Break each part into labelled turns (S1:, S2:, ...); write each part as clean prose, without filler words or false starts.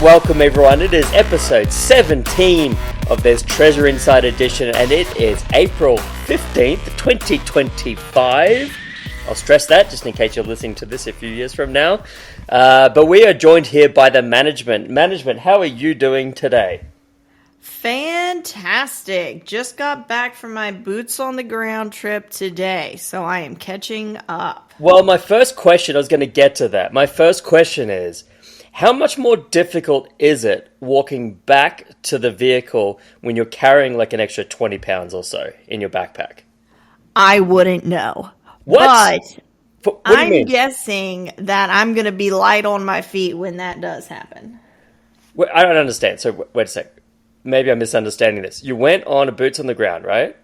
S1: Welcome everyone. It is episode 17 of this Treasure Inside edition, and it is April 15th, 2025. I'll stress that just in case you're listening to this a few years from now. But we are joined here by the management. Management, how are you doing today?
S2: Fantastic. Just got back from my boots on the ground trip today, so I am catching up.
S1: Well, my first question, I was going to get to that. My first question is, how much more difficult is it walking back to the vehicle when you're carrying like an extra 20 pounds or so in your backpack?
S2: I wouldn't know.
S1: What?
S2: But I'm guessing that I'm going to be light on my feet when that does happen.
S1: Wait, I don't understand. So wait a sec. Maybe I'm misunderstanding this. You went on a boots on the ground, right?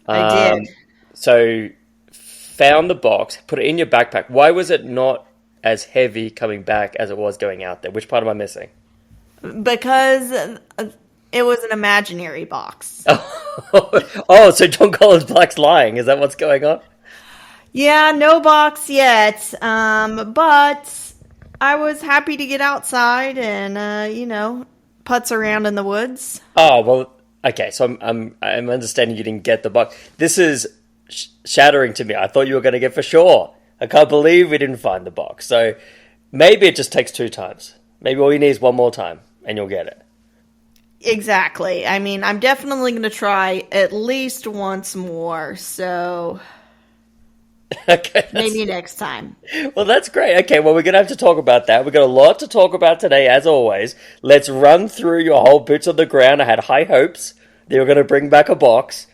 S2: I did.
S1: So found the box, put it in your backpack. Why was it not as heavy coming back as it was going out there? Which part am I missing?
S2: Because it was an imaginary box.
S1: Oh, so John Collins Black's lying. Is that what's going on?
S2: Yeah, no box yet. But I was happy to get outside and, putz around in the woods.
S1: Oh, well, okay. So I'm understanding you didn't get the box. This is shattering to me. I thought you were going to get for sure. I can't believe we didn't find the box. So maybe it just takes 2 times. Maybe all you need is one more time and you'll get it.
S2: Exactly. I mean, I'm definitely going to try at least once more. So
S1: okay,
S2: maybe next time.
S1: Well, that's great. Okay, well, we're going to have to talk about that. We've got a lot to talk about today, as always. Let's run through your whole boots on the ground. I had high hopes that you were going to bring back a box.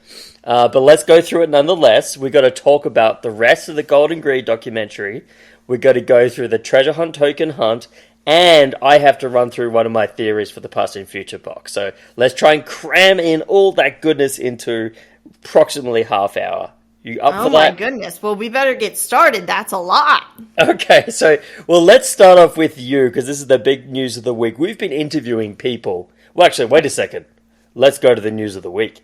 S1: But let's go through it nonetheless. We've got to talk about the rest of the Golden Greed documentary. We've got to go through the treasure hunt token hunt. And I have to run through one of my theories for the past and future box. So let's try and cram in all that goodness into approximately half hour. You up for that?
S2: Oh my goodness. Well, we better get started. That's a lot.
S1: Okay, so, let's start off with you, because this is the big news of the week. We've been interviewing people. Well, actually, wait a second. Let's go to the news of the week.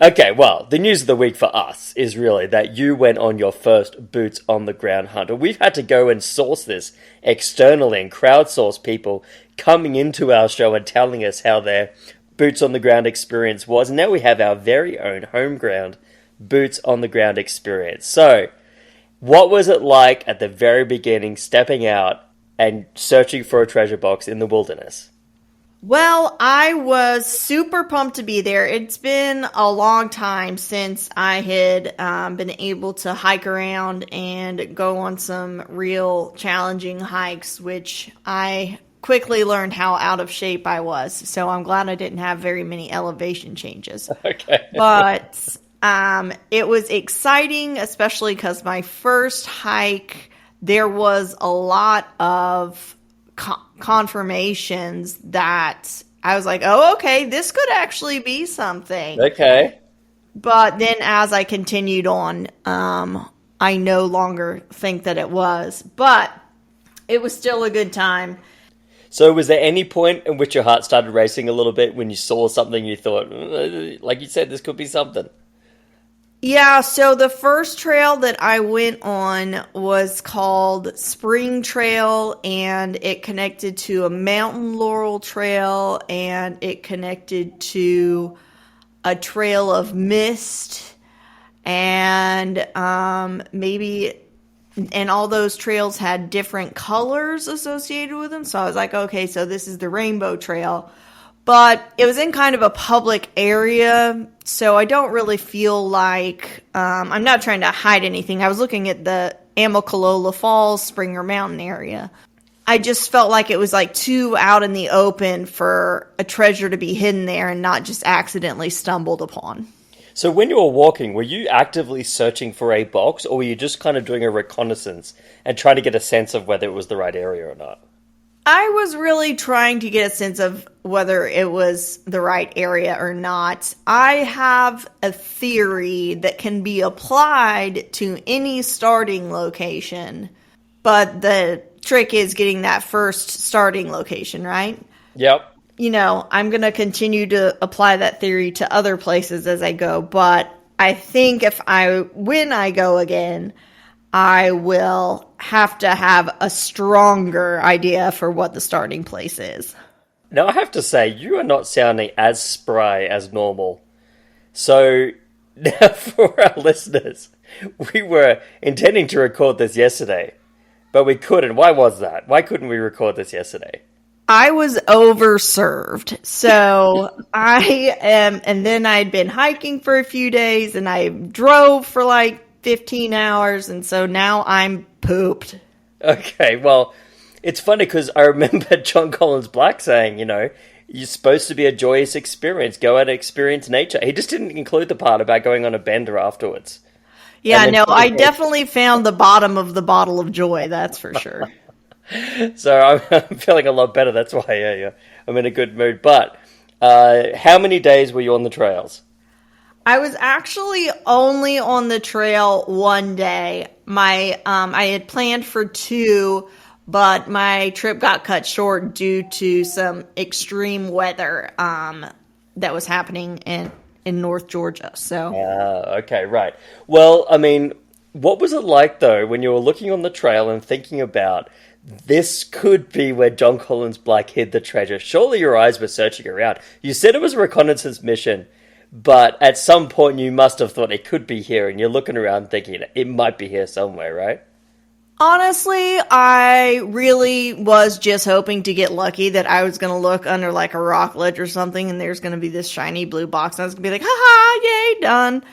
S1: Okay, well, the news of the week for us is really that you went on your first boots on the ground hunt. And we've had to go and source this externally and crowdsource people coming into our show and telling us how their boots on the ground experience was. And now we have our very own home ground boots on the ground experience. So, what was it like at the very beginning, stepping out and searching for a treasure box in the wilderness?
S2: Well, I was super pumped to be there. It's been a long time since I had been able to hike around and go on some real challenging hikes, which I quickly learned how out of shape I was. So I'm glad I didn't have very many elevation changes.
S1: Okay.
S2: But it was exciting, especially because my first hike, there was a lot of confirmations that I was like, oh, okay, this could actually be something.
S1: Okay.
S2: But then as I continued on, I no longer think that it was. But it was still a good time.
S1: So was there any point in which your heart started racing a little bit when you saw something you thought, like you said, this could be something?
S2: Yeah, so the first trail that I went on was called Spring Trail, and it connected to a mountain laurel trail, and it connected to a trail of mist, and and all those trails had different colors associated with them. So I was like, okay, so this is the Rainbow Trail. But it was in kind of a public area, so I don't really feel like I'm not trying to hide anything. I was looking at the Amicalola Falls, Springer Mountain area. I just felt like it was like too out in the open for a treasure to be hidden there and not just accidentally stumbled upon.
S1: So when you were walking, were you actively searching for a box, or were you just kind of doing a reconnaissance and trying to get a sense of whether it was the right area or not?
S2: I was really trying to get a sense of whether it was the right area or not. I have a theory that can be applied to any starting location, but the trick is getting that first starting location, right?
S1: Yep.
S2: I'm going to continue to apply that theory to other places as I go, but I think when I go again, I will have to have a stronger idea for what the starting place is.
S1: Now, I have to say, you are not sounding as spry as normal. So, now for our listeners, we were intending to record this yesterday, but we couldn't. Why was that? Why couldn't we record this yesterday?
S2: I was overserved. So and then I'd been hiking for a few days and I drove for like 15 hours. And so now I'm pooped.
S1: Okay, well, it's funny because I remember John Collins Black saying, you're supposed to be a joyous experience. Go out and experience nature. He just didn't include the part about going on a bender afterwards.
S2: Yeah, no, I definitely found the bottom of the bottle of joy. That's for sure.
S1: So I'm feeling a lot better. That's why, yeah, I'm in a good mood. But how many days were you on the trails?
S2: I was actually only on the trail one day. I had planned for 2, but my trip got cut short due to some extreme weather that was happening in North Georgia. So.
S1: Okay, right. Well, I mean, what was it like though when you were looking on the trail and thinking about this could be where John Collins Black hid the treasure? Surely your eyes were searching around. You said it was a reconnaissance mission, but at some point you must have thought it could be here, and you're looking around thinking it might be here somewhere, right?
S2: Honestly, I really was just hoping to get lucky that I was going to look under like a rock ledge or something, and there's going to be this shiny blue box, and I was going to be like, haha, yay, done.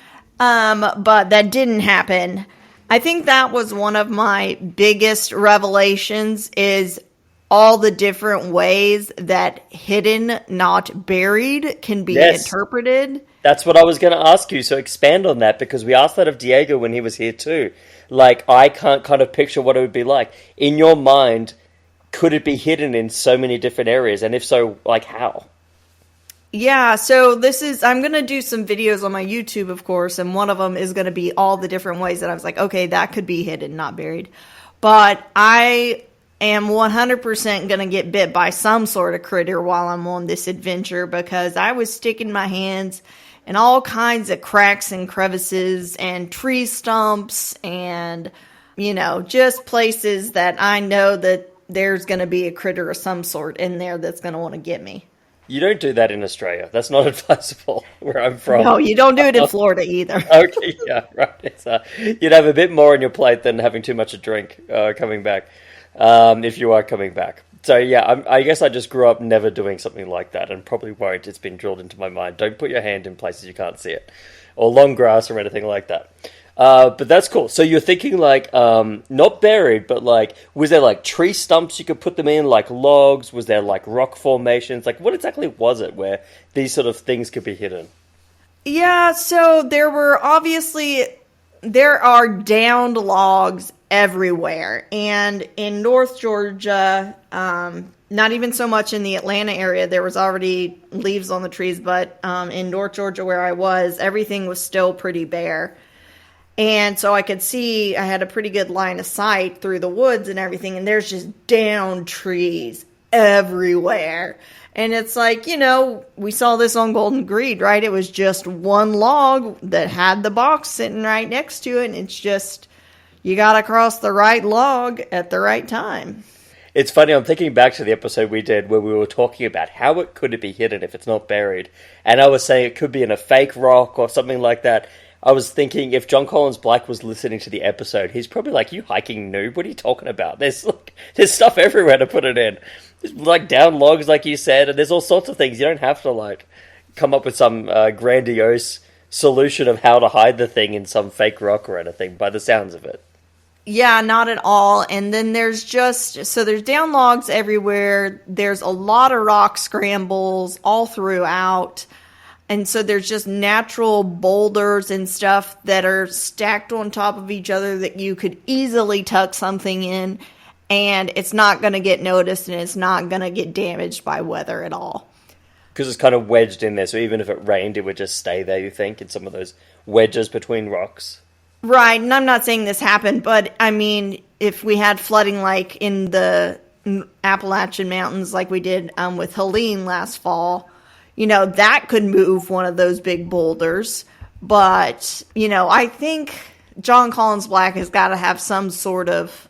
S2: But that didn't happen. I think that was one of my biggest revelations, is all the different ways that hidden, not buried, can be interpreted.
S1: That's what I was going to ask you, so expand on that, because we asked that of Diego when he was here too. Like, I can't kind of picture what it would be like. In your mind, could it be hidden in so many different areas? And if so, like how?
S2: Yeah, so I'm going to do some videos on my YouTube, of course, and one of them is going to be all the different ways that I was like, okay, that could be hidden, not buried. But I am 100% going to get bit by some sort of critter while I'm on this adventure, because I was sticking my hands in all kinds of cracks and crevices and tree stumps and, just places that I know that there's going to be a critter of some sort in there that's going to want to get me.
S1: You don't do that in Australia. That's not advisable where I'm from.
S2: No, you don't do it in Florida either.
S1: Okay, yeah, right. You'd have a bit more on your plate than having too much to drink coming back, if you are coming back. So yeah, I guess I just grew up never doing something like that, and probably won't. It's been drilled into my mind. Don't put your hand in places you can't see it, or long grass or anything like that. But that's cool. So you're thinking like, not buried, but like, was there like tree stumps you could put them in, like logs? Was there like rock formations? Like, what exactly was it where these sort of things could be hidden?
S2: Yeah, so there are downed logs everywhere. And in North Georgia, not even so much in the Atlanta area, there was already leaves on the trees, but in North Georgia where I was, everything was still pretty bare. And so I could see, I had a pretty good line of sight through the woods and everything, and there's just downed trees everywhere. And it's like, we saw this on Golden Greed, right? It was just one log that had the box sitting right next to it, and it's just, you gotta cross the right log at the right time.
S1: It's funny, I'm thinking back to the episode we did where we were talking about how could it be hidden if it's not buried. And I was saying it could be in a fake rock or something like that. I was thinking if John Collins Black was listening to the episode, he's probably like, you hiking noob, what are you talking about? There's stuff everywhere to put it in. There's like down logs, like you said, and there's all sorts of things. You don't have to like come up with some grandiose solution of how to hide the thing in some fake rock or anything, by the sounds of it.
S2: Yeah, not at all. And then there's down logs everywhere. There's a lot of rock scrambles all throughout. And so there's just natural boulders and stuff that are stacked on top of each other that you could easily tuck something in. and it's not going to get noticed and it's not going to get damaged by weather at all.
S1: Because it's kind of wedged in there, so even if it rained, it would just stay there, you think, in some of those wedges between rocks?
S2: Right, and I'm not saying this happened, but I mean, if we had flooding like in the Appalachian Mountains like we did with Helene last fall, that could move one of those big boulders. But, I think John Collins Black has got to have some sort of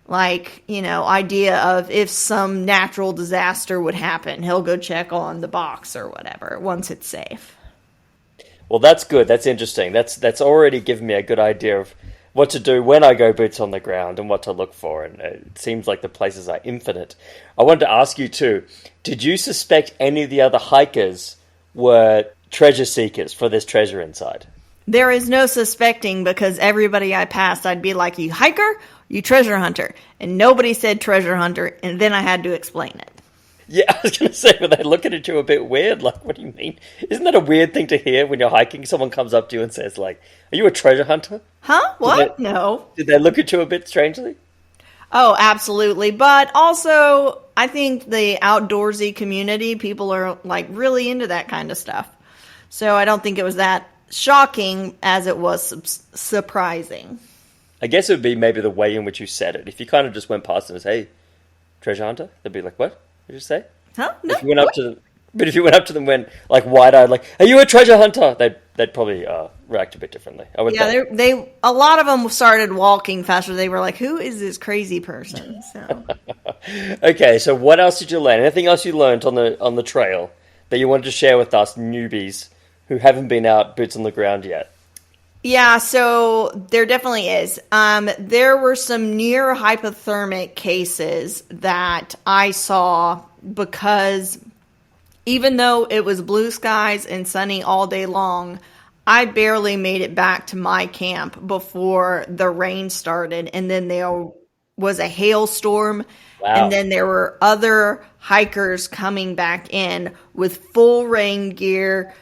S2: idea of if some natural disaster would happen, he'll go check on the box or whatever once it's safe.
S1: Well, that's good. That's interesting. That's already given me a good idea of what to do when I go boots on the ground and what to look for. And it seems like the places are infinite. I wanted to ask you too, did you suspect any of the other hikers were treasure seekers for this treasure inside?
S2: There is no suspecting, because everybody I passed, I'd be like, you hiker, you treasure hunter. And nobody said treasure hunter, and then I had to explain it.
S1: Yeah, I was going to say, were they looking at you a bit weird? Like, what do you mean? Isn't that a weird thing to hear when you're hiking? Someone comes up to you and says, like, are you a treasure hunter?
S2: Huh? What? No.
S1: Did they look at you a bit strangely?
S2: Oh, absolutely. But also, I think the outdoorsy community, people are like really into that kind of stuff. So I don't think it was that shocking as it was surprising.
S1: I guess it would be maybe the way in which you said it. If you kind of just went past them and said, hey, treasure hunter, they'd be like, what? What did you say?
S2: Huh? No.
S1: If you went up to them, but if you went up to them, went like wide-eyed, like, are you a treasure hunter? They'd probably react a bit differently. I would think.
S2: They a lot of them started walking faster. They were like, who is this crazy person? So.
S1: Okay, so what else did you learn? Anything else you learned on the trail that you wanted to share with us newbies who haven't been out boots on the ground yet?
S2: Yeah, so there definitely is. There were some near hypothermic cases that I saw, because even though it was blue skies and sunny all day long, I barely made it back to my camp before the rain started. And then there was a hailstorm.
S1: Wow.
S2: And then there were other hikers coming back in with full rain gear,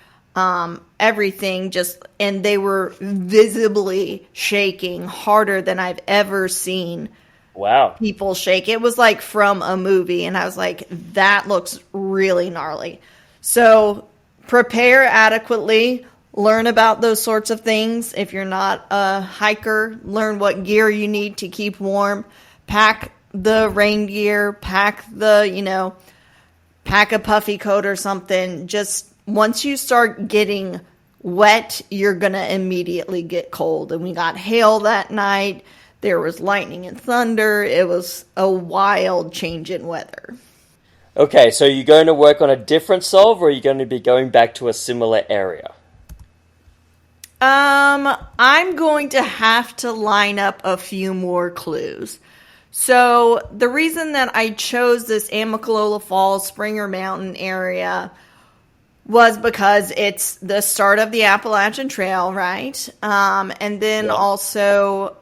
S2: everything and they were visibly shaking harder than I've ever seen.
S1: Wow.
S2: People shake. It was like from a movie, and I was like, that looks really gnarly. So prepare adequately, learn about those sorts of things. If you're not a hiker, learn what gear you need to keep warm. Pack the rain gear, pack a puffy coat or something. Just once you start getting wet, you're going to immediately get cold. And we got hail that night. There was lightning and thunder. It was a wild change in weather.
S1: Okay, so you're going to work on a different solve, or are you going to be going back to a similar area?
S2: I'm going to have to line up a few more clues. So the reason that I chose this Amicalola Falls, Springer Mountain area was because it's the start of the Appalachian Trail, right? And then also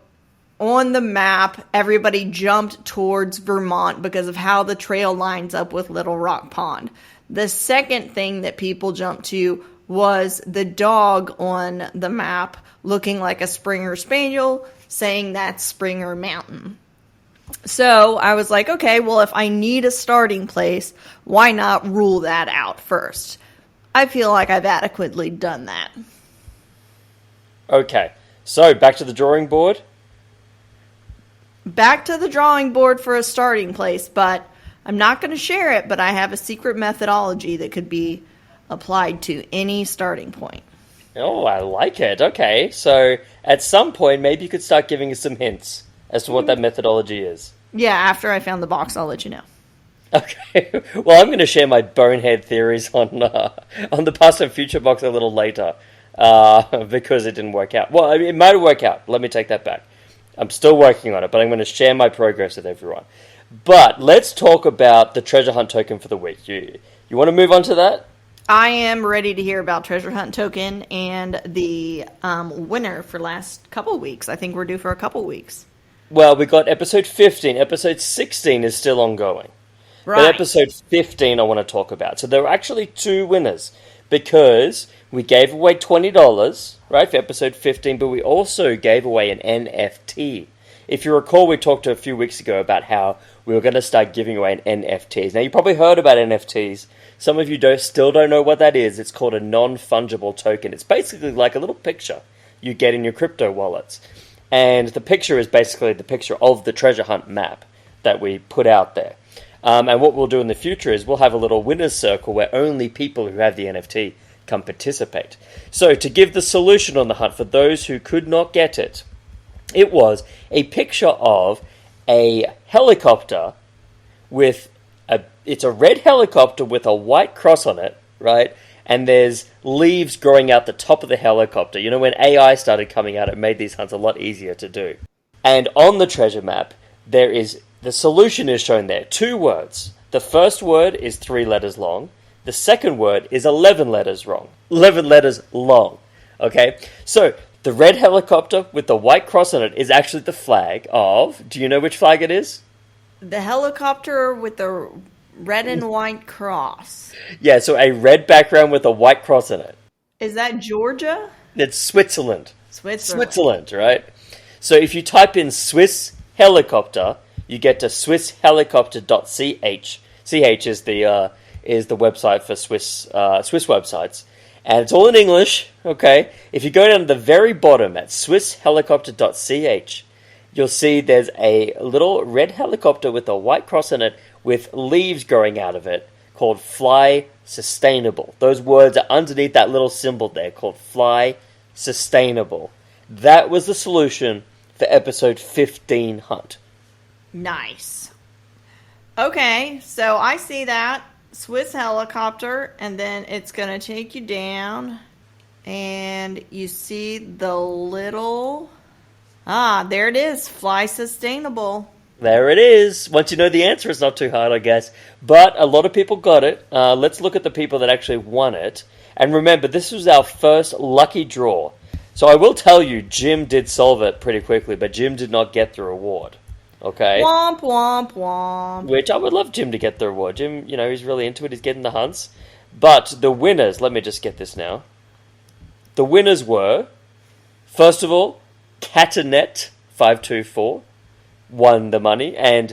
S2: on the map, everybody jumped towards Vermont because of how the trail lines up with Little Rock Pond. The second thing that people jumped to was the dog on the map looking like a Springer Spaniel, saying that's Springer Mountain. So I was like, okay, well, if I need a starting place, why not rule that out first? I feel like I've adequately done that.
S1: Okay, so back to the drawing board.
S2: Back to the drawing board for a starting place, but I'm not going to share it, but I have a secret methodology that could be applied to any starting point.
S1: Oh, I like it. Okay, so at some point, maybe you could start giving us some hints as to what that methodology is.
S2: Yeah, after I found the box, I'll let you know.
S1: Okay, well, I'm going to share my bonehead theories on the past and future box a little later, because it didn't work out. Well, I mean, it might have worked out. Let me take that back. I'm still working on it, but I'm going to share my progress with everyone. But let's talk about the treasure hunt token for the week. You want to move on to that?
S2: I am ready to hear about treasure hunt token and the winner for last couple weeks. I think we're due for a couple weeks.
S1: Well, we got episode 15. Episode 16 is still ongoing.
S2: Right.
S1: But episode 15 I want to talk about. So there were actually two winners, because we gave away $20, right, for episode 15, but we also gave away an NFT. if you recall, we talked a few weeks ago about how we were going to start giving away an NFTs. Now, you probably heard about NFTs. Some of you still don't know what that is. It's called a non-fungible token. It's basically like a little picture you get in your crypto wallets. And the picture is basically the picture of the treasure hunt map that we put out there. And what we'll do in the future is we'll have a little winner's circle where only people who have the NFT can participate. So to give the solution on the hunt for those who could not get it, it was a picture of a helicopter with it's a red helicopter with a white cross on it, right? And there's leaves growing out the top of the helicopter. You know, when AI started coming out, it made these hunts a lot easier to do. And on the treasure map, the solution is shown there. 2 words. The first word is 3 letters long. The second word is 11 letters long. 11 letters long. Okay? So, the red helicopter with the white cross on it is actually the flag of... Do you know which flag it is?
S2: The helicopter with the red and white cross.
S1: Yeah, so a red background with a white cross in it.
S2: Is that Georgia?
S1: It's Switzerland.
S2: Switzerland,
S1: right? So if you type in Swiss helicopter, you get to swisshelicopter.ch. CH is the website for Swiss websites. And it's all in English, okay? If you go down to the very bottom at swisshelicopter.ch, you'll see there's a little red helicopter with a white cross in it with leaves growing out of it called Fly Sustainable. Those words are underneath that little symbol there called Fly Sustainable. That was the solution for episode 15 hunt.
S2: Nice. Okay, so I see that. Swiss helicopter, and then it's going to take you down, and you see the little... there it is. Fly Sustainable.
S1: There it is. Once you know the answer, it's not too hard, I guess. But a lot of people got it. Let's look at the people that actually won it. And remember, this was our first lucky draw. So I will tell you, Jim did solve it pretty quickly, but Jim did not get the reward. Okay?
S2: Womp, womp, womp.
S1: Which I would love Jim to get the reward. Jim, he's really into it. He's getting the hunts. But the winners, let me just get this now. The winners were, first of all, Catanet524 won the money, and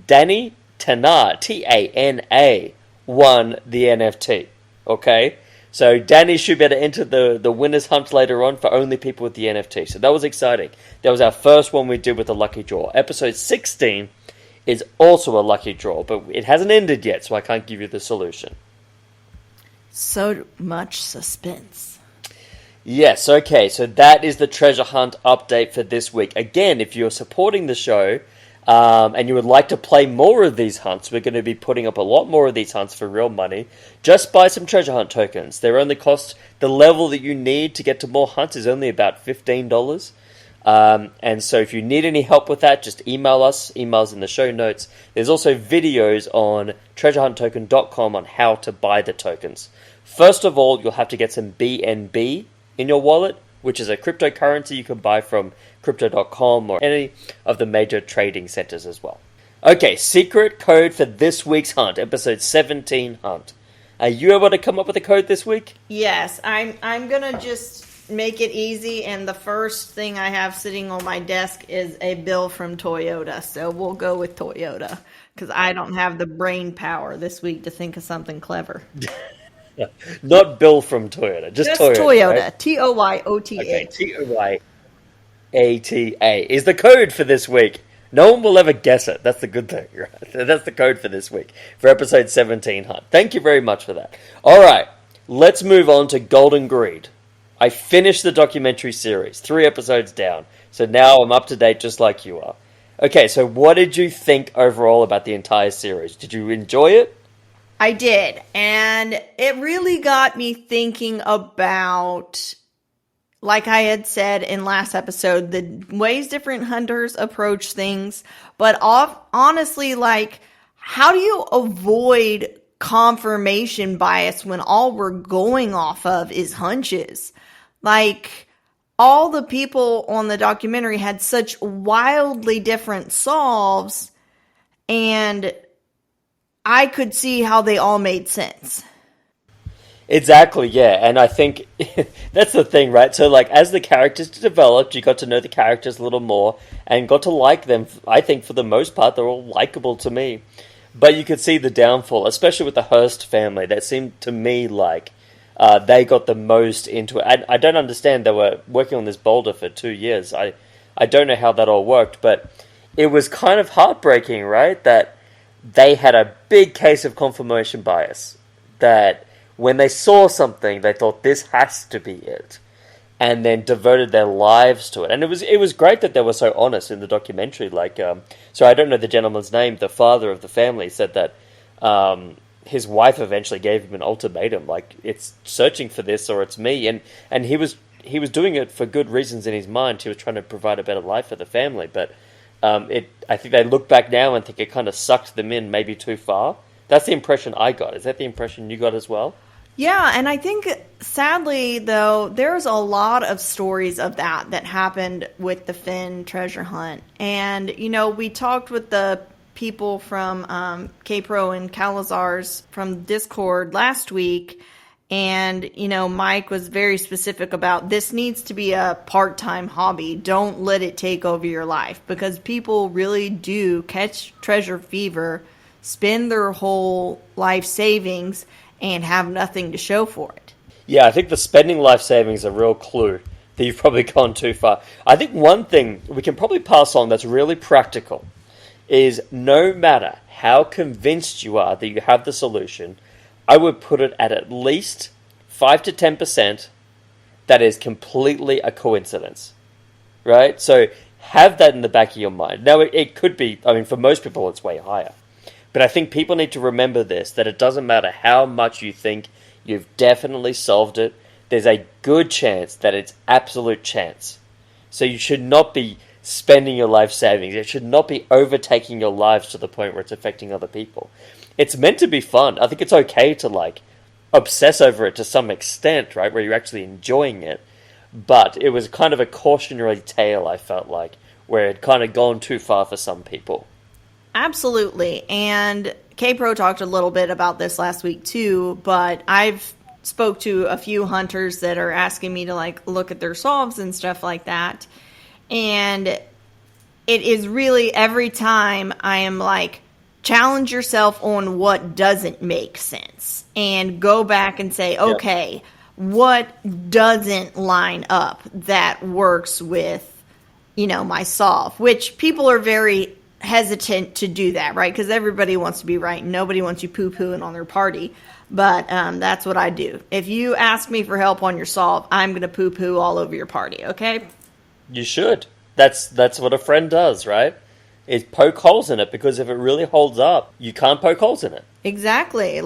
S1: Danny Tana, Tana, won the NFT. Okay? So Danny should be able to enter the winner's hunt later on for only people with the NFT. So that was exciting. That was our first one we did with a lucky draw. Episode 16 is also a lucky draw, but it hasn't ended yet, so I can't give you the solution.
S2: So much suspense.
S1: Yes, okay, so that is the treasure hunt update for this week. Again, if you're supporting the show and you would like to play more of these hunts, we're going to be putting up a lot more of these hunts for real money. Just buy some treasure hunt tokens. They're only cost, the level that you need to get to more hunts is only about $15. And so if you need any help with that, just email us. Email's in the show notes. There's also videos on treasurehunttoken.com on how to buy the tokens. First of all, you'll have to get some BNB in your wallet, which is a cryptocurrency you can buy from crypto.com or any of the major trading centers as well. Okay, secret code for this week's hunt, episode 17 hunt. Are you able to come up with a code this week?
S2: Yes, I'm going to just make it easy, and the first thing I have sitting on my desk is a bill from Toyota, so we'll go with Toyota, because I don't have the brain power this week to think of something clever.
S1: Not Bill from Toyota, just Toyota.
S2: Toyota,
S1: right?
S2: Toyota.
S1: Okay, Toyata is the code for this week. No one will ever guess it. That's the good thing, right? That's the code for this week, for episode 17 hunt. Thank you very much for that. All right, let's move on to Golden Greed. I finished the documentary series, 3 episodes down, so now I'm up to date just like you are. Okay, so what did you think overall about the entire series? Did you enjoy it?
S2: I did, and it really got me thinking about, like I had said in last episode, the ways different hunters approach things, but honestly, like, how do you avoid confirmation bias when all we're going off of is hunches? Like, all the people on the documentary had such wildly different solves, and I could see how they all made sense.
S1: Exactly, yeah, and I think that's the thing, right? So, like, as the characters developed, you got to know the characters a little more and got to like them. I think for the most part, they're all likable to me. But you could see the downfall, especially with the Hearst family. That seemed to me like they got the most into it. I don't understand. They were working on this boulder for 2 years. I don't know how that all worked, but it was kind of heartbreaking, right? That they had a big case of confirmation bias. That when they saw something, they thought this has to be it, and then devoted their lives to it. And it was great that they were so honest in the documentary. Like, so I don't know the gentleman's name. The father of the family said that his wife eventually gave him an ultimatum, like it's searching for this or it's me. And he was doing it for good reasons in his mind. He was trying to provide a better life for the family, but I think they look back now and think it kind of sucked them in maybe too far. That's the impression I got. Is that the impression you got as well?
S2: Yeah, and I think sadly, though, there's a lot of stories of that happened with the Finn treasure hunt. And, we talked with the people from K-Pro and Calazars from Discord last week. And, Mike was very specific about this needs to be a part-time hobby. Don't let it take over your life, because people really do catch treasure fever, spend their whole life savings, and have nothing to show for it.
S1: Yeah, I think the spending life savings is a real clue that you've probably gone too far. I think one thing we can probably pass on that's really practical is no matter how convinced you are that you have the solution, I would put it at least 5 to 10% that is completely a coincidence, right? So have that in the back of your mind. Now, it could be, for most people, it's way higher. But I think people need to remember this, that it doesn't matter how much you think you've definitely solved it. There's a good chance that it's absolute chance. So you should not be spending your life savings. It should not be overtaking your lives to the point where it's affecting other people. It's meant to be fun. I think it's okay to, obsess over it to some extent, right, where you're actually enjoying it. But it was kind of a cautionary tale, I felt like, where it kind of gone too far for some people.
S2: Absolutely. And K-Pro talked a little bit about this last week too, but I've spoke to a few hunters that are asking me to look at their solves and stuff like that. And it is really every time I am challenge yourself on what doesn't make sense and go back and say, okay, what doesn't line up that works with, my solve, which people are very hesitant to do that, right? Because everybody wants to be right and nobody wants you poo-pooing on their party. But that's what I do. If you ask me for help on your solve, I'm going to poo-poo all over your party, okay?
S1: You should. That's what a friend does, right? Is poke holes in it, because if it really holds up, you can't poke holes in it.
S2: Exactly. You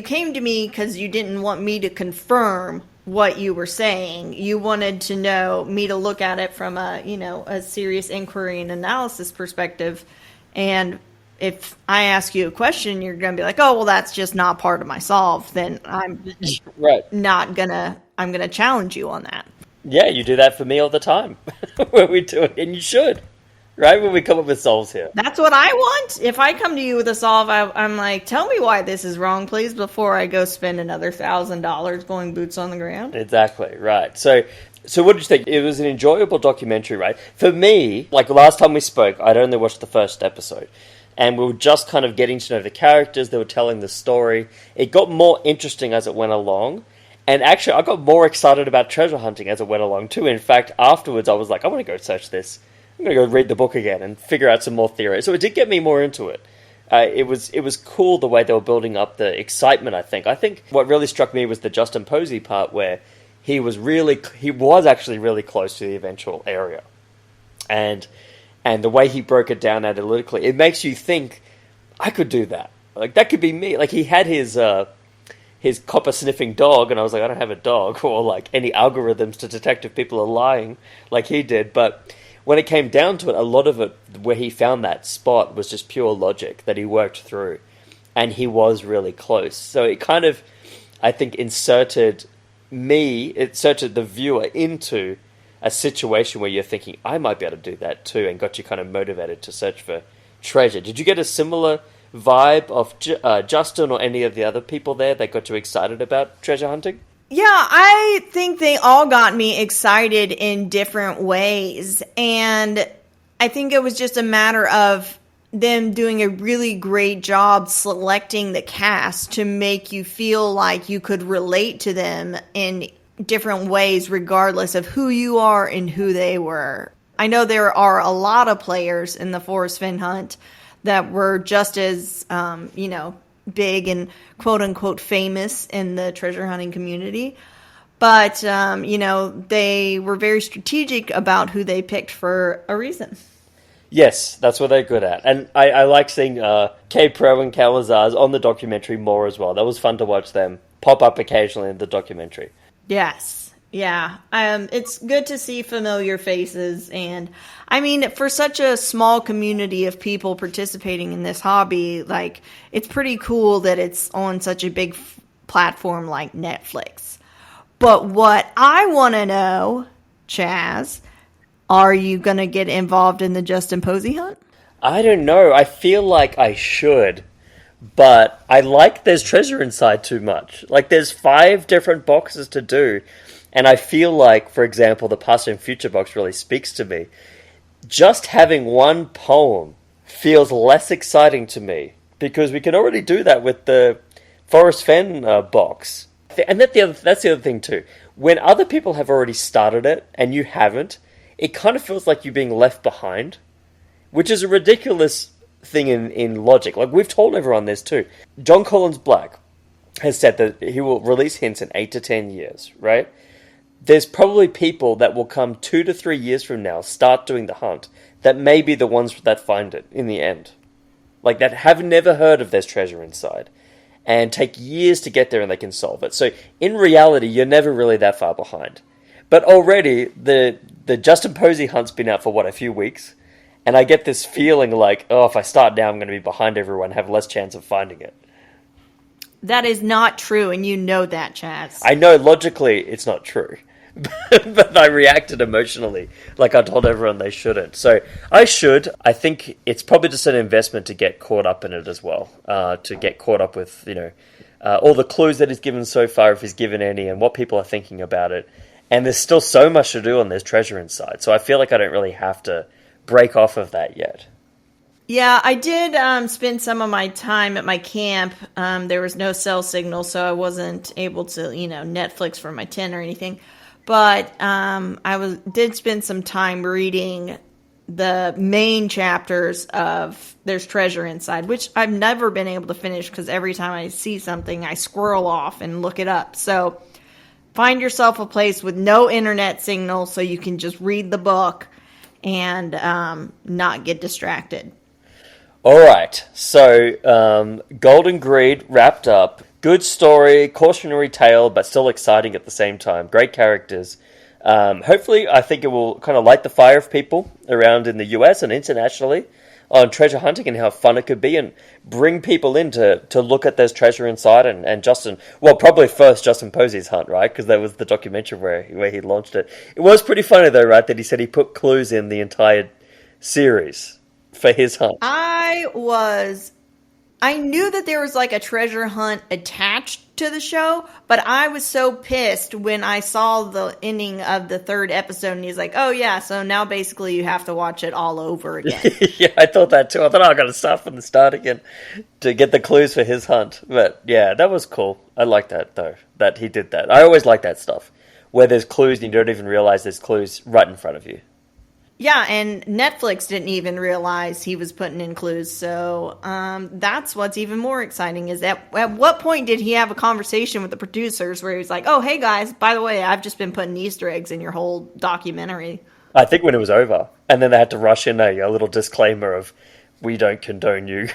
S2: came to me because you didn't want me to confirm what you were saying. You wanted to know me to look at it from a serious inquiry and analysis perspective. And if I ask you a question, you're going to be like, oh, well, that's just not part of my solve. Then I'm
S1: right.
S2: I'm going to challenge you on that.
S1: Yeah, you do that for me all the time when we do it, and you should, right? When we come up with solves here.
S2: That's what I want. If I come to you with a solve, I'm like, tell me why this is wrong, please, before I go spend another $1,000 going boots on the ground.
S1: Exactly, right. So what did you think? It was an enjoyable documentary, right? For me, last time we spoke, I'd only watched the first episode. And we were just kind of getting to know the characters. They were telling the story. It got more interesting as it went along. And actually, I got more excited about treasure hunting as it went along, too. In fact, afterwards, I was like, I want to go search this. I'm going to go read the book again and figure out some more theories. So it did get me more into it. It was cool the way they were building up the excitement, I think. I think what really struck me was the Justin Posey part, where he was actually really close to the eventual area. And the way he broke it down analytically, it makes you think, I could do that. That could be me. He had his copper sniffing dog, and I was like, I don't have a dog, or any algorithms to detect if people are lying like he did. But when it came down to it, a lot of it where he found that spot was just pure logic that he worked through, and he was really close. So it kind of, I think, inserted the viewer into a situation where you're thinking, I might be able to do that too, and got you kind of motivated to search for treasure. Did you get a similar vibe of Justin or any of the other people there that got you excited about treasure hunting?
S2: Yeah, I think they all got me excited in different ways. And I think it was just a matter of them doing a really great job selecting the cast to make you feel like you could relate to them in different ways, regardless of who you are and who they were. I know there are a lot of players in the Forrest Fenn hunt that were just as, big and quote unquote famous in the treasure hunting community. But, they were very strategic about who they picked for a reason.
S1: Yes, that's what they're good at. And I like seeing K-Pro and Calazars on the documentary more as well. That was fun to watch them pop up occasionally in the documentary.
S2: Yes. Yeah. It's good to see familiar faces. And I mean, for such a small community of people participating in this hobby, like, it's pretty cool that it's on such a big platform like Netflix. But what I want to know, Chaz, are you going to get involved in the Justin Posey hunt?
S1: I don't know. I feel like I should. But I like There's Treasure Inside too much. Like, there's 5 different boxes to do. And I feel like, for example, the Past and Future box really speaks to me. Just having one poem feels less exciting to me. Because we can already do that with the Forrest Fenn box. And that's the other thing too. When other people have already started it and you haven't, it kind of feels like you're being left behind. Which is a ridiculous thing in logic. Like, we've told everyone this too. John Collins Black has said that he will release hints in 8 to 10 years, right? There's probably people that will come 2 to 3 years from now, start doing the hunt, that may be the ones that find it in the end. Like, that have never heard of There's Treasure Inside, and take years to get there and they can solve it. So, in reality, you're never really that far behind. But already, the Justin Posey hunt's been out for, a few weeks? And I get this feeling like, oh, if I start now, I'm going to be behind everyone, have less chance of finding it.
S2: That is not true, and you know that, Chaz.
S1: I know logically it's not true. But I reacted emotionally like I told everyone they shouldn't. So I should. I think it's probably just an investment to get caught up in it as well. To get caught up with, all the clues that he's given so far, if he's given any, and what people are thinking about it. And there's still so much to do on There's Treasure Inside. So I feel like I don't really have to break off of that yet.
S2: Yeah, I did spend some of my time at my camp. There was no cell signal, so I wasn't able to, Netflix for my tent or anything. But I did spend some time reading the main chapters of There's Treasure Inside, which I've never been able to finish because every time I see something, I squirrel off and look it up. So find yourself a place with no internet signal so you can just read the book and not get distracted.
S1: All right, so Golden Greed wrapped up. Good story, cautionary tale, but still exciting at the same time. Great characters. Hopefully, I think it will kind of light the fire of people around in the US and internationally on treasure hunting and how fun it could be, and bring people in to look at There's Treasure Inside and Justin. Well, probably first Justin Posey's hunt, right? Because that was the documentary where he launched it. It was pretty funny though, right? That he said he put clues in the entire series for his hunt.
S2: I knew that there was like a treasure hunt attached to the show, but I was so pissed when I saw the ending of the 3rd episode and he's like, oh yeah, so now basically you have to watch it all over again.
S1: Yeah, I thought that too. I thought, I got to start from the start again to get the clues for his hunt. But yeah, that was cool. I like that though, that he did that. I always like that stuff, where there's clues and you don't even realize there's clues right in front of you.
S2: Yeah, and Netflix didn't even realize he was putting in clues. So that's what's even more exciting is at what point did he have a conversation with the producers where he was like, oh, hey, guys, by the way, I've just been putting Easter eggs in your whole documentary.
S1: I think when it was over. And then they had to rush in a little disclaimer of, we don't condone you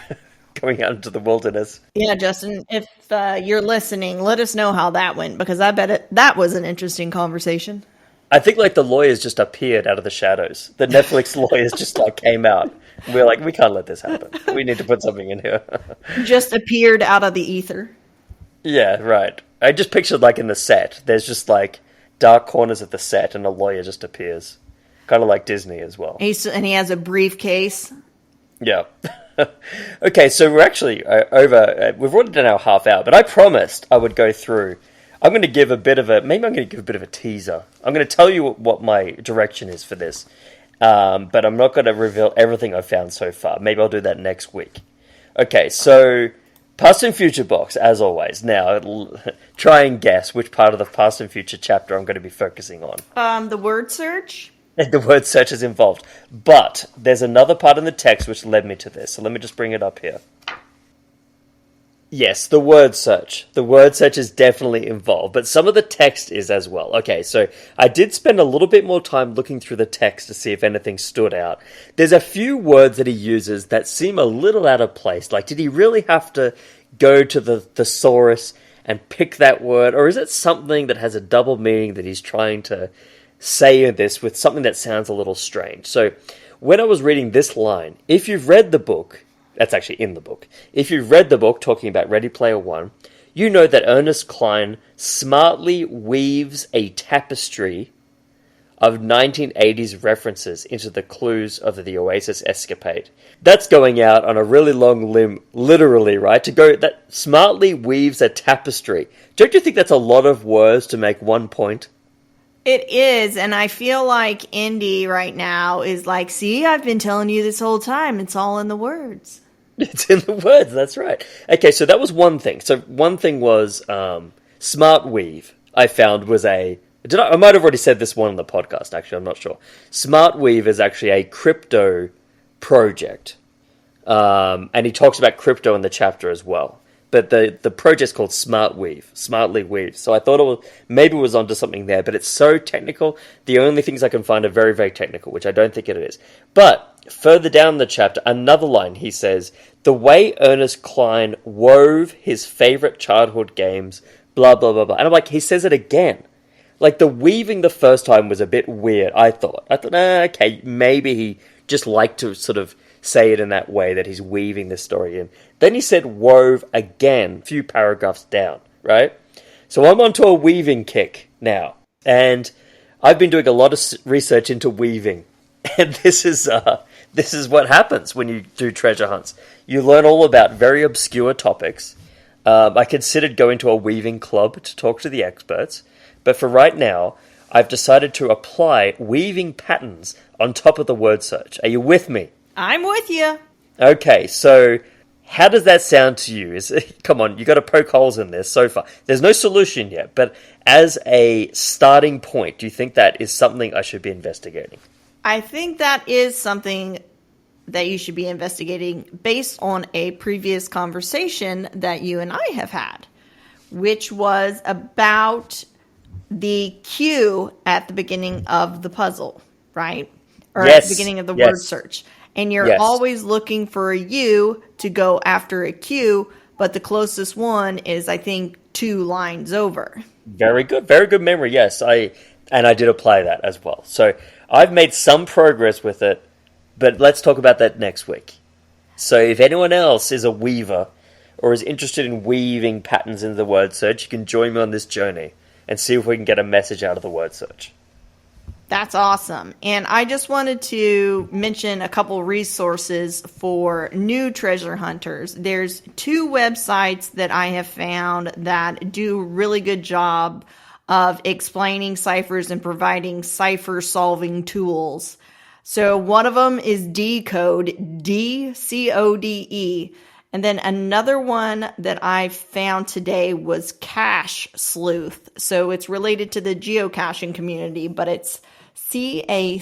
S1: going out into the wilderness.
S2: Yeah, Justin, if you're listening, let us know how that went, because I bet that was an interesting conversation.
S1: I think the lawyers just appeared out of the shadows. The Netflix lawyers just came out. We're like, we can't let this happen. We need to put something in here.
S2: Just appeared out of the ether.
S1: Yeah, right. I just pictured in the set. There's just dark corners of the set and a lawyer just appears. Kind of like Disney as well.
S2: And he has a briefcase.
S1: Yeah. Okay, so we're actually over. We've already done our half hour, but I promised I would go through. I'm going to give a bit of a. Maybe I'm going to give a bit of a teaser. I'm going to tell you what my direction is for this, but I'm not going to reveal everything I've found so far. Maybe I'll do that next week. Okay, so past and future box, as always. Now, try and guess which part of the past and future chapter I'm going to be focusing on.
S2: The word search.
S1: The word search is involved. But there's another part in the text which led me to this. So let me just bring it up here. Yes, the word search. The word search is definitely involved, but some of the text is as well. Okay, so I did spend a little bit more time looking through the text to see if anything stood out. There's a few words that he uses that seem a little out of place. Like, did he really have to go to the thesaurus and pick that word? Or is it something that has a double meaning that he's trying to say in this with something that sounds a little strange? So when I was reading this line, if you've read the book, that's actually in the book. If you've read the book talking about Ready Player One, you know that Ernest Cline smartly weaves a tapestry of 1980s references into the clues of the Oasis escapade. That's going out on a really long limb, literally, right? To go, that smartly weaves a tapestry. Don't you think that's a lot of words to make one point?
S2: It is, and I feel like Indy right now is like, see, I've been telling you this whole time. It's all in the words.
S1: It's in the words, that's right. Okay, so that was one thing. So one thing was smart weave, I found was a... I might have already said this one on the podcast, actually, I'm not sure. Smart weave is actually a crypto project. And he talks about crypto in the chapter as well. But the project's called Smart Weave, Smartly Weave. So I thought maybe it was onto something there, but it's so technical. The only things I can find are very, very technical, which I don't think it is. But further down the chapter, another line, he says, the way Ernest Cline wove his favorite childhood games, blah, blah, blah, blah. And I'm like, he says it again. Like, the weaving the first time was a bit weird, I thought. Okay, maybe he just liked to sort of say it in that way, that he's weaving this story in. Then he said wove again, a few paragraphs down, right? So I'm onto a weaving kick now. And I've been doing a lot of research into weaving. And this is what happens when you do treasure hunts. You learn all about very obscure topics. I considered going to a weaving club to talk to the experts. But for right now, I've decided to apply weaving patterns on top of the word search. Are you with me?
S2: I'm with you.
S1: Okay, so how does that sound to you? Come on, you got to poke holes in this so far. There's no solution yet, but as a starting point, do you think that is something I should be investigating?
S2: I think that is something that you should be investigating based on a previous conversation that you and I have had, which was about the cue at the beginning of the puzzle, right? Or
S1: yes.
S2: At the beginning of the word search. And you're always looking for a U to go after a Q, but the closest one is, I think, 2 lines over.
S1: Very good memory, yes. I did apply that as well. So I've made some progress with it, but let's talk about that next week. So if anyone else is a weaver or is interested in weaving patterns into the word search, you can join me on this journey and see if we can get a message out of the word search.
S2: That's awesome. And I just wanted to mention a couple resources for new treasure hunters. There's 2 websites that I have found that do a really good job of explaining ciphers and providing cipher solving tools. So one of them is Decode, D-C-O-D-E. And then another one that I found today was Cache Sleuth. So it's related to the geocaching community, but it's CACHESLEUTH.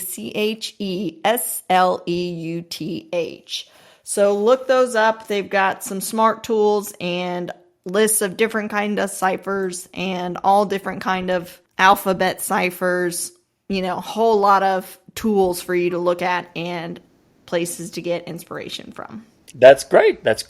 S2: So look those up. They've got some smart tools and lists of different kind of ciphers and all different kind of alphabet ciphers. You know, a whole lot of tools for you to look at and places to get inspiration from.
S1: That's great. That's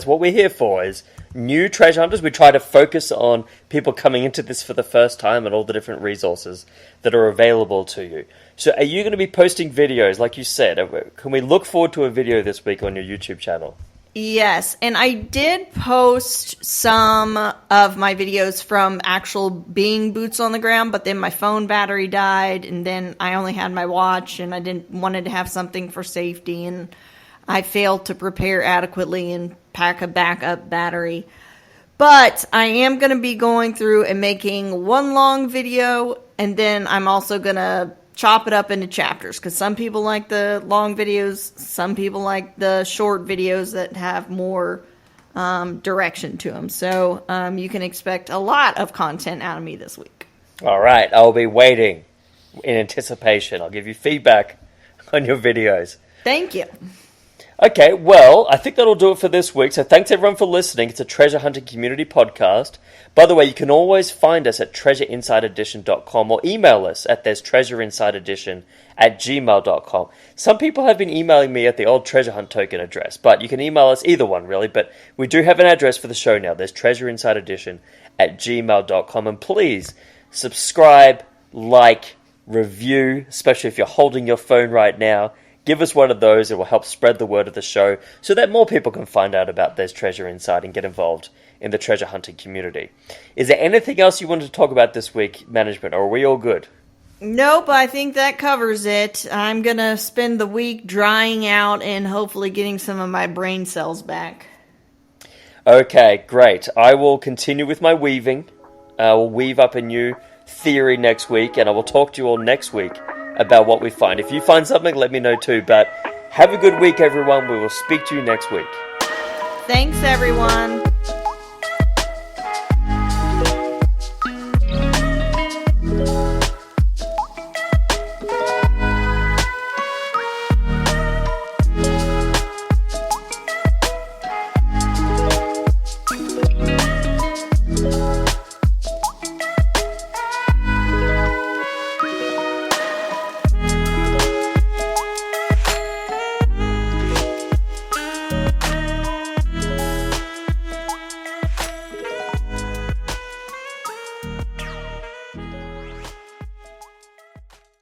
S1: what we're here for, is new treasure hunters. We try to focus on people coming into this for the first time and all the different resources that are available to you. So are you going to be posting videos, like you said? Can we look forward to a video this week on your YouTube channel?
S2: Yes, and I did post some of my videos from actual being boots on the ground, but then my phone battery died, and then I only had my watch, and I wanted to have something for safety, and I failed to prepare adequately and pack a backup battery. But I am going to be going through and making one long video, and then I'm also going to chop it up into chapters, because some people like the long videos, some people like the short videos that have more direction to them. So you can expect a lot of content out of me this week.
S1: All right, I'll be waiting in anticipation. I'll give you feedback on your videos.
S2: Thank you.
S1: Okay, well, I think that'll do it for this week. So thanks everyone for listening. It's a treasure hunting community podcast. By the way, you can always find us at treasureinsideedition.com or email us at there's treasureinside@gmail.com. Some people have been emailing me at the old treasure hunt token address, but you can email us either one really. But we do have an address for the show now. There's treasureinside@gmail.com. And please subscribe, like, review, especially if you're holding your phone right now. Give us one of those. It will help spread the word of the show so that more people can find out about There's Treasure Inside and get involved in the treasure hunting community. Is there anything else you wanted to talk about this week, management, or are we all good?
S2: Nope, I think that covers it. I'm going to spend the week drying out and hopefully getting some of my brain cells back.
S1: Okay, great. I will continue with my weaving. I will weave up a new theory next week, and I will talk to you all next week about what we find. If you find something, let me know too. But have a good week, everyone. We will speak to you next week.
S2: Thanks, everyone.